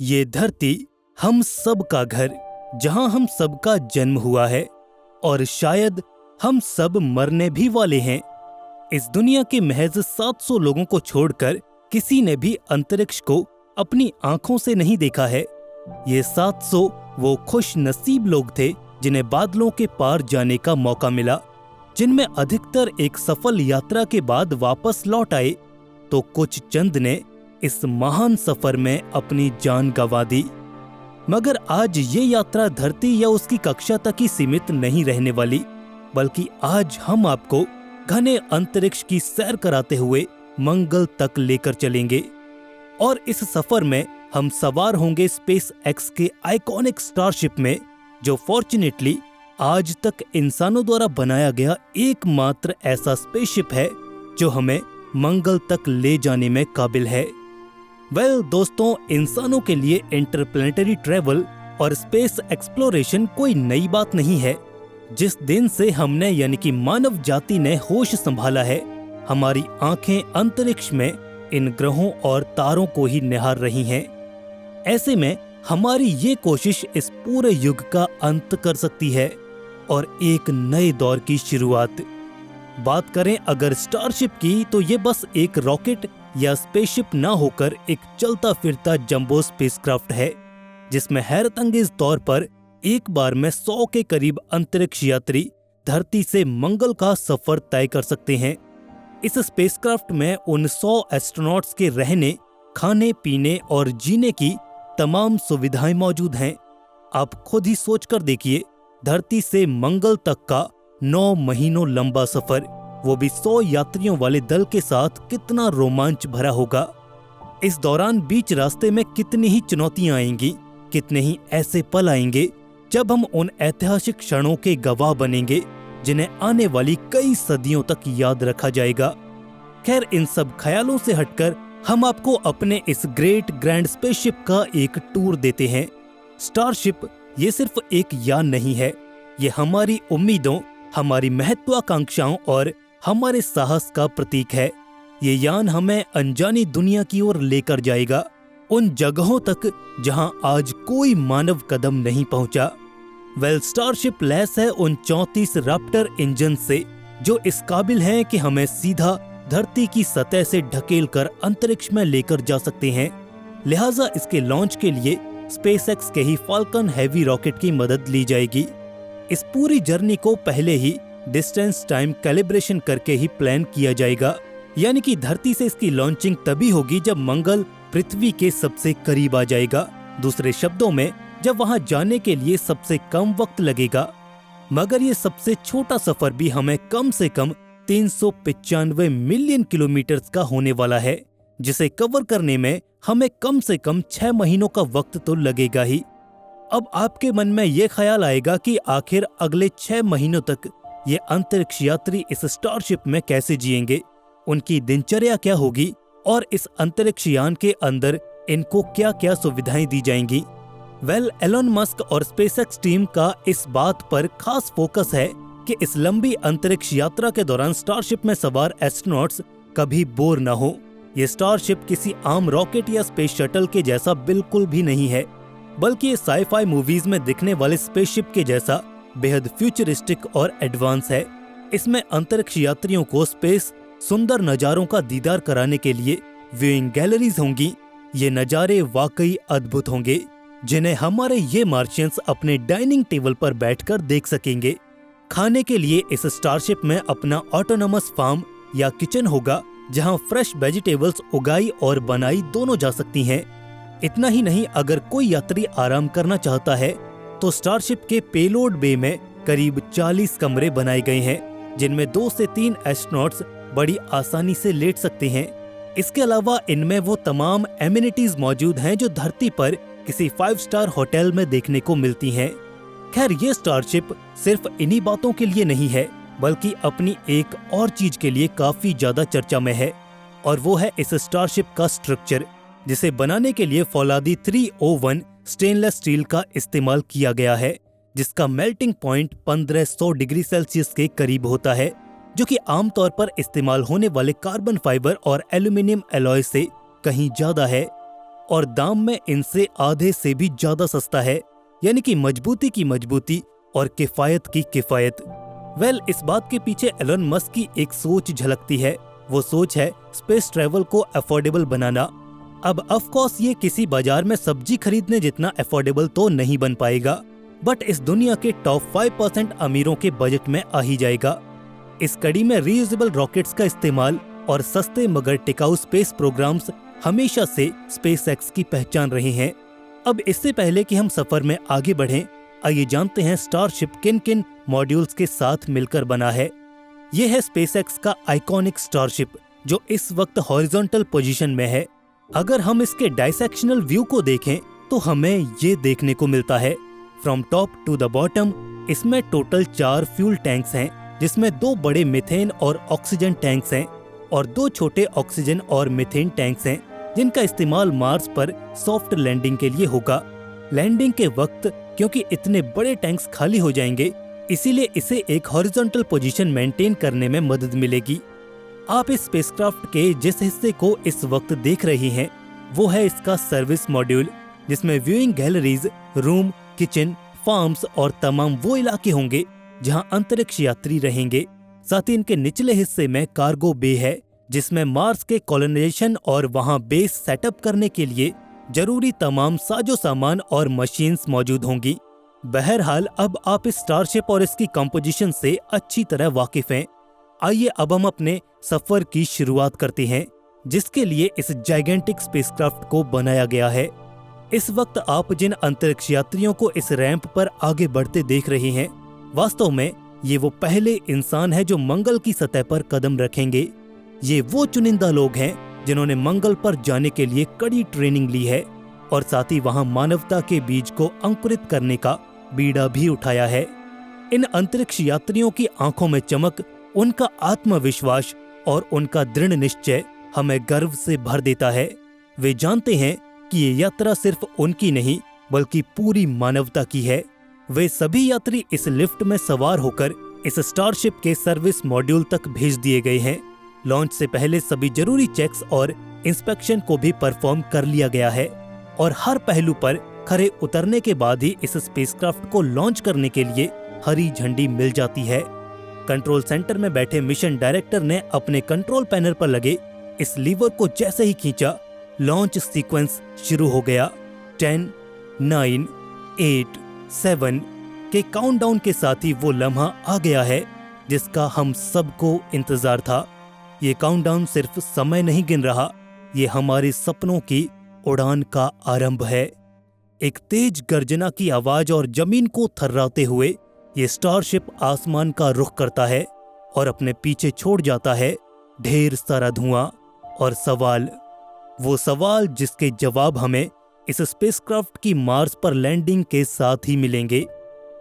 ये धरती हम सब का घर, जहां हम सबका जन्म हुआ है और शायद हम सब मरने भी वाले हैं। इस दुनिया के महज 700 लोगों को छोड़कर किसी ने भी अंतरिक्ष को अपनी आंखों से नहीं देखा है। ये 700 वो खुश नसीब लोग थे जिन्हें बादलों के पार जाने का मौका मिला, जिनमें अधिकतर एक सफल यात्रा के बाद वापस लौट आए, तो कुछ चंद ने इस महान सफर में अपनी जान गंवा दी। मगर आज ये यात्रा धरती या उसकी कक्षा तक ही सीमित नहीं रहने वाली, बल्कि आज हम आपको घने अंतरिक्ष की सैर कराते हुए मंगल तक लेकर चलेंगे। और इस सफर में हम सवार होंगे स्पेस एक्स के आइकॉनिक स्टारशिप में, जो फॉर्चुनेटली आज तक इंसानों द्वारा बनाया गया एकमात्र ऐसा स्पेसशिप है जो हमें मंगल तक ले जाने में काबिल है। दोस्तों, इंसानों के लिए इंटरप्लेनेटरी ट्रैवल और स्पेस एक्सप्लोरेशन कोई नई बात नहीं है। जिस दिन से हमने यानी कि मानव जाति ने होश संभाला है, हमारी आंखें अंतरिक्ष में इन ग्रहों और तारों को ही निहार रही हैं। ऐसे में हमारी ये कोशिश इस पूरे युग का अंत कर सकती है और एक नए दौर की शुरुआत। बात करें अगर स्टारशिप की, तो ये बस एक रॉकेट या स्पेसशिप ना होकर एक चलता फिरता जंबो स्पेसक्राफ्ट है, जिसमें हैरतअंगेज तौर पर एक बार में 100 के करीब अंतरिक्ष यात्री धरती से मंगल का सफर तय कर सकते हैं। इस स्पेसक्राफ्ट में उन 100 एस्ट्रोनॉट्स के रहने, खाने पीने और जीने की तमाम सुविधाएं मौजूद हैं। आप खुद ही सोचकर देखिए, धरती से मंगल तक का 9 महीनों लंबा सफर, वो भी 100 यात्रियों वाले दल के साथ, कितना रोमांच भरा होगा। इस दौरान बीच रास्ते में कितनी ही चुनौतियां आएंगी, कितने ही ऐसे पल आएंगे जब हम उन ऐतिहासिक क्षणों के गवाह बनेंगे जिन्हें आने वाली कई सदियों तक याद रखा जाएगा। खैर, इन सब ख्यालों से हटकर हम आपको अपने इस ग्रेट ग्रैंड स्पेसशिप का एक टूर देते हैं। स्टारशिप ये सिर्फ एक यान नहीं है, ये हमारी उम्मीदों, हमारी महत्वाकांक्षाओं और हमारे साहस का प्रतीक है। ये यान हमें अनजानी दुनिया की ओर लेकर जाएगा, उन जगहों तक जहां आज कोई मानव कदम नहीं पहुंचा। स्टारशिप लैस है उन 34 रैप्टर इंजन से, जो इस काबिल हैं कि हमें सीधा धरती की सतह से ढकेल कर अंतरिक्ष में लेकर जा सकते हैं। लिहाजा इसके लॉन्च के लिए स्पेसएक्स के ही फाल्कन हैवी रॉकेट की मदद ली जाएगी। इस पूरी जर्नी को पहले ही डिस्टेंस टाइम कैलिब्रेशन करके ही प्लान किया जाएगा, यानी कि धरती से इसकी लॉन्चिंग तभी होगी जब मंगल पृथ्वी के सबसे करीब आ जाएगा। दूसरे शब्दों में, जब वहां जाने के लिए सबसे कम वक्त लगेगा। मगर ये सबसे छोटा सफर भी हमें कम से कम 395 मिलियन किलोमीटर का होने वाला है, जिसे कवर करने में हमें कम से कम 6 महीनों का वक्त तो लगेगा ही। अब आपके मन में ये ख्याल आएगा कि आखिर अगले 6 महीनों तक ये अंतरिक्ष यात्री इस स्टारशिप में कैसे जिएंगे, उनकी दिनचर्या क्या होगी और इस अंतरिक्ष यान के अंदर इनको क्या क्या सुविधाएं दी जाएंगी। एलोन मस्क और स्पेसएक्स टीम का इस बात पर खास फोकस है कि इस लंबी अंतरिक्ष यात्रा के दौरान स्टारशिप में सवार एस्ट्रोनॉट्स कभी बोर न हो। ये स्टारशिप किसी आम रॉकेट या स्पेस शटल के जैसा बिल्कुल भी नहीं है, बल्कि ये साईफाई मूवीज में दिखने वाले स्पेसशिप के जैसा बेहद फ्यूचरिस्टिक और एडवांस है। इसमें अंतरिक्ष यात्रियों को स्पेस सुंदर नजारों का दीदार कराने के लिए व्यूइंग गैलरीज होंगी। ये नजारे वाकई अद्भुत होंगे, जिन्हें हमारे ये मार्शियंस अपने डाइनिंग टेबल पर बैठकर देख सकेंगे। खाने के लिए इस स्टारशिप में अपना ऑटोनोमस फार्म या किचन होगा, जहां फ्रेश वेजिटेबल्स उगाई और बनाई दोनों जा सकती हैं। इतना ही नहीं, अगर कोई यात्री आराम करना चाहता है तो स्टारशिप के पेलोड बे में करीब 40 कमरे बनाए गए हैं, जिनमें 2 से 3 एस्ट्रोनॉट्स बड़ी आसानी से लेट सकते हैं। इसके अलावा इनमें वो तमाम एमिनिटीज मौजूद हैं जो धरती पर किसी 5 स्टार होटल में देखने को मिलती हैं। खैर, ये स्टारशिप सिर्फ इन्हीं बातों के लिए नहीं है, बल्कि अपनी एक और चीज के लिए काफी ज्यादा चर्चा में है, और वो है इस स्टारशिप का स्ट्रक्चर, जिसे बनाने के लिए फौलादी 301 स्टेनलेस स्टील का इस्तेमाल किया गया है, जिसका मेल्टिंग पॉइंट 1500 डिग्री सेल्सियस के करीब होता है, जो कि आमतौर पर इस्तेमाल होने वाले कार्बन फाइबर और एल्यूमिनियम एलॉय से कहीं ज्यादा है। और दाम में इनसे आधे से भी ज्यादा सस्ता है, यानी कि मजबूती की मजबूती और किफायत की किफायत। इस बात के पीछे एलन मस्क की एक सोच झलकती है। वो सोच है स्पेस ट्रैवल को अफोर्डेबल बनाना। अब ऑफ कोर्स ये किसी बाजार में सब्जी खरीदने जितना अफोर्डेबल तो नहीं बन पाएगा, बट इस दुनिया के टॉप 5% अमीरों के बजट में आ ही जाएगा। इस कड़ी में रीयूजेबल रॉकेट्स का इस्तेमाल और सस्ते मगर टिकाऊ स्पेस प्रोग्राम्स हमेशा से स्पेसएक्स की पहचान रहे हैं। अब इससे पहले कि हम सफर में आगे बढ़ें, आइए जानते हैं स्टारशिप किन किन मॉड्यूल्स के साथ मिलकर बना है। यह है स्पेसएक्स का आइकॉनिक स्टारशिप, जो इस वक्त हॉरिजॉन्टल पोजीशन में है। अगर हम इसके डायसेक्शनल व्यू को देखें तो हमें ये देखने को मिलता है, from top to the bottom इसमें टोटल 4 फ्यूल टैंक्स हैं, जिसमें 2 बड़े मीथेन और ऑक्सीजन टैंक्स हैं और 2 छोटे ऑक्सीजन और मीथेन टैंक्स हैं, जिनका इस्तेमाल मार्स पर सॉफ्ट लैंडिंग के लिए होगा। लैंडिंग के वक्त क्योंकि इतने बड़े टैंक्स खाली हो जाएंगे, इसीलिए इसे एक हॉरिजॉन्टल पोजीशन मेंटेन करने में मदद मिलेगी। आप इस स्पेसक्राफ्ट के जिस हिस्से को इस वक्त देख रही हैं, वो है इसका सर्विस मॉड्यूल, जिसमें viewing galleries, room, kitchen, farms और तमाम वो इलाके होंगे जहां अंतरिक्ष यात्री रहेंगे। साथ ही इनके निचले हिस्से में कार्गो बे है, जिसमें मार्स के कॉलोनाइजेशन और वहां बेस सेटअप करने के लिए जरूरी तमाम साजो सामान और मशीन्स मौजूद होंगी। बहरहाल अब आप इस स्टारशिप और इसकी कंपोजिशन से अच्छी तरह वाकिफ हैं। आइए अब हम अपने सफर की शुरुआत करते हैं, जिसके लिए इस जाइगेंटिक स्पेसक्राफ्ट को बनाया गया है। इस वक्त आप जिन अंतरिक्ष यात्रियों को इस रैंप पर आगे बढ़ते देख रहे हैं, वास्तव में ये वो पहले इंसान है जो मंगल की सतह पर कदम रखेंगे। ये वो चुनिंदा लोग हैं जिन्होंने मंगल पर जाने के लिए कड़ी ट्रेनिंग ली है और साथ ही वहां मानवता के बीज को अंकुरित करने का बीड़ा भी उठाया है। इन अंतरिक्ष यात्रियों की आंखों में चमक, उनका आत्मविश्वास और उनका दृढ़ निश्चय हमें गर्व से भर देता है। वे जानते हैं कि ये यात्रा सिर्फ उनकी नहीं बल्कि पूरी मानवता की है। वे सभी यात्री इस लिफ्ट में सवार होकर इस स्टारशिप के सर्विस मॉड्यूल तक भेज दिए गए हैं। लॉन्च से पहले सभी जरूरी चेक्स और इंस्पेक्शन को भी परफॉर्म कर लिया गया है और हर पहलू पर खरे उतरने के बाद ही इस स्पेसक्राफ्ट को लॉन्च करने के लिए हरी झंडी मिल जाती है। कंट्रोल सेंटर में बैठे मिशन डायरेक्टर ने अपने कंट्रोल पैनल पर लगे इस लीवर को जैसे ही खींचा, लॉन्च सीक्वेंस शुरू हो गया। 10, 9, 8, 7 के काउंटडाउन के साथ ही वो लम्हा आ गया है जिसका हम सबको इंतजार था। ये काउंटडाउन सिर्फ समय नहीं गिन रहा, ये हमारे सपनों की उड़ान का आरंभ है। एक तेज गर्जना की आवाज और जमीन को थर्राते हुए ये स्टारशिप आसमान का रुख करता है और अपने पीछे छोड़ जाता है ढेर सारा धुआं और सवाल। वो सवाल जिसके जवाब हमें इस स्पेसक्राफ्ट की मार्स पर लैंडिंग के साथ ही मिलेंगे।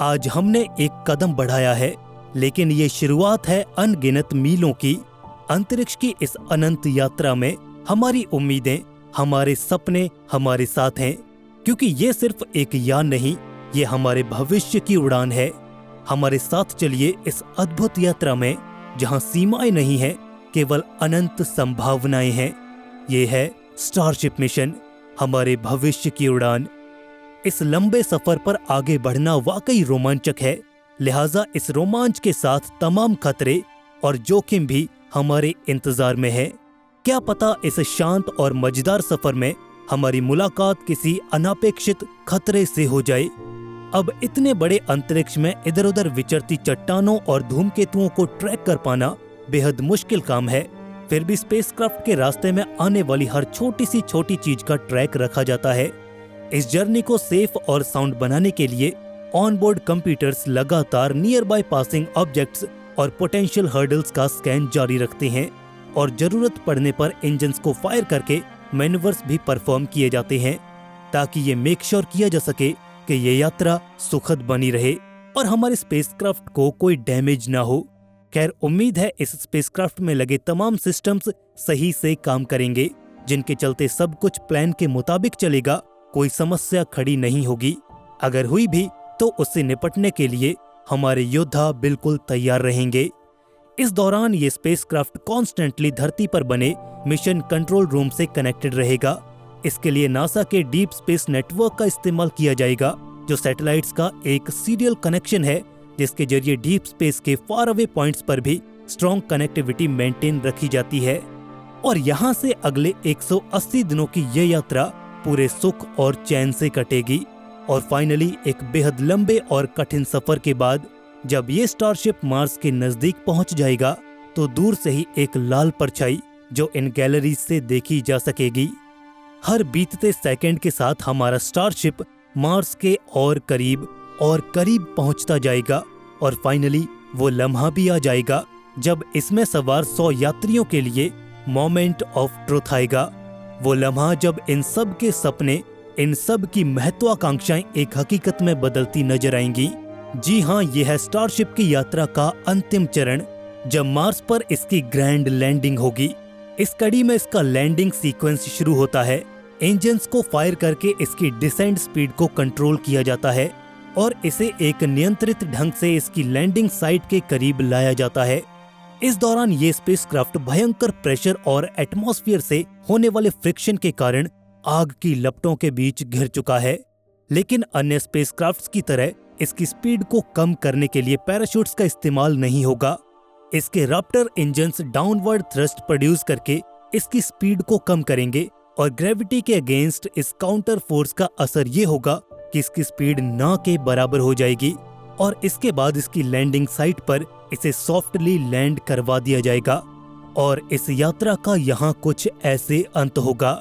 आज हमने एक कदम बढ़ाया है, लेकिन ये शुरुआत है अनगिनत मीलों की। अंतरिक्ष की इस अनंत यात्रा में हमारी उम्मीदें, हमारे सपने हमारे साथ हैं, क्योंकि ये सिर्फ एक यान नहीं, ये हमारे भविष्य की उड़ान है। हमारे साथ चलिए इस अद्भुत यात्रा में, जहां सीमाएं नहीं हैं, केवल अनंत संभावनाएं हैं। ये है स्टारशिप मिशन, हमारे भविष्य की उड़ान। इस लंबे सफर पर आगे बढ़ना वाकई रोमांचक है, लिहाजा इस रोमांच के साथ तमाम खतरे और जोखिम भी हमारे इंतजार में है। क्या पता इस शांत और मजेदार सफर में हमारी मुलाकात किसी अनापेक्षित खतरे से हो जाए। अब इतने बड़े अंतरिक्ष में इधर उधर विचरती चट्टानों और धूमकेतुओं को ट्रैक कर पाना बेहद मुश्किल काम है। फिर भी स्पेसक्राफ्ट के रास्ते में आने वाली हर छोटी सी छोटी चीज का ट्रैक रखा जाता है। इस जर्नी को सेफ और साउंड बनाने के लिए ऑनबोर्ड कंप्यूटर्स लगातार नियर बाय पासिंग ऑब्जेक्ट्स और पोटेंशियल हर्डल्स का स्कैन जारी रखते हैं और जरूरत पड़ने पर इंजन्स को फायर करके मैन्यूवर्स भी परफॉर्म किए जाते हैं, ताकि ये मेक श्योर किया जा सके कि ये यात्रा सुखद बनी रहे और हमारे स्पेसक्राफ्ट को कोई डैमेज ना हो। खैर, उम्मीद है इस स्पेसक्राफ्ट में लगे तमाम सिस्टम्स सही से काम करेंगे, जिनके चलते सब कुछ प्लान के मुताबिक चलेगा, कोई समस्या खड़ी नहीं होगी। अगर हुई भी तो उससे निपटने के लिए हमारे योद्धा बिल्कुल तैयार रहेंगे। इस दौरान ये स्पेसक्राफ्ट कॉन्स्टेंटली धरती पर बने मिशन कंट्रोल रूम से कनेक्टेड रहेगा, इसके लिए नासा के डीप स्पेस नेटवर्क का इस्तेमाल किया जाएगा, जो सैटेलाइट्स का एक सीरियल कनेक्शन है, जिसके जरिए डीप स्पेस के फार अवे पॉइंट्स पर भी स्ट्रॉन्ग कनेक्टिविटी मेंटेन रखी जाती है। और यहाँ से अगले 180 दिनों की ये यात्रा पूरे सुख और चैन से कटेगी। और फाइनली एक बेहद लंबे और कठिन सफर के बाद जब ये स्टारशिप मार्स के नजदीक पहुंच जाएगा, तो दूर से ही एक लाल परछाई जो इन गैलरीज से देखी जा सकेगी। हर बीतते सेकंड के साथ हमारा स्टारशिप मार्स के और करीब पहुंचता जाएगा। और फाइनली वो लम्हा भी आ जाएगा जब इसमें सवार 100 यात्रियों के लिए मोमेंट ऑफ ट्रुथ आएगा। वो लम्हा जब इन सब के सपने, इन सब की महत्वाकांक्षाएं एक हकीकत में बदलती नजर आएंगी। जी हाँ, ये है स्टारशिप की यात्रा का अंतिम चरण, जब मार्स पर इसकी ग्रैंड लैंडिंग होगी। इस कड़ी में इसका लैंडिंग सीक्वेंस शुरू होता है। इंजन्स को फायर करके इसकी डिसेंट स्पीड को कंट्रोल किया जाता है और इसे एक नियंत्रित ढंग से इसकी लैंडिंग साइट के करीब लाया जाता है। इस दौरान ये स्पेसक्राफ्ट भयंकर प्रेशर और एटमॉस्फेयर से होने वाले फ्रिक्शन के कारण आग की लपटों के बीच घिर चुका है। लेकिन अन्य स्पेसक्राफ्ट्स की तरह इसकी स्पीड को कम करने के लिए पैराशूट्स का इस्तेमाल नहीं होगा। इसके Raptor engines downward thrust produce करके इसकी स्पीड को कम करेंगे और ग्रेविटी के अगेंस्ट इस काउंटर फोर्स का असर ये होगा कि इसकी स्पीड ना के बराबर हो जाएगी और इसके बाद इसकी लैंडिंग साइट पर इसे सॉफ्टली लैंड करवा दिया जाएगा। और इस यात्रा का यहाँ कुछ ऐसे अंत होगा।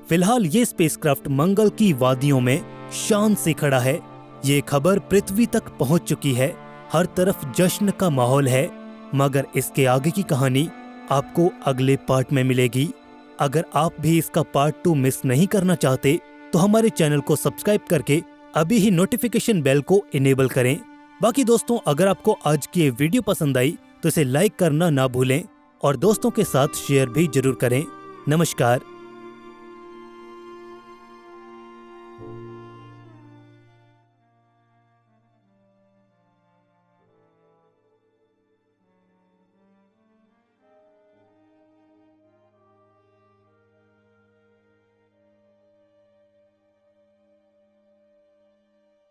फिलहाल ये स्पेसक्राफ्ट मंगल की वादियों में शान से खड़ा है। ये खबर पृथ्वी तक पहुंच चुकी है। हर तरफ जश्न का माहौल है, मगर इसके आगे की कहानी आपको अगले पार्ट में मिलेगी। अगर आप भी इसका पार्ट 2 मिस नहीं करना चाहते तो हमारे चैनल को सब्सक्राइब करके अभी ही नोटिफिकेशन बेल को इनेबल करें। बाकी दोस्तों, अगर आपको आज की ये वीडियो पसंद आई तो इसे लाइक करना ना भूलें और दोस्तों के साथ शेयर भी जरूर करें। नमस्कार।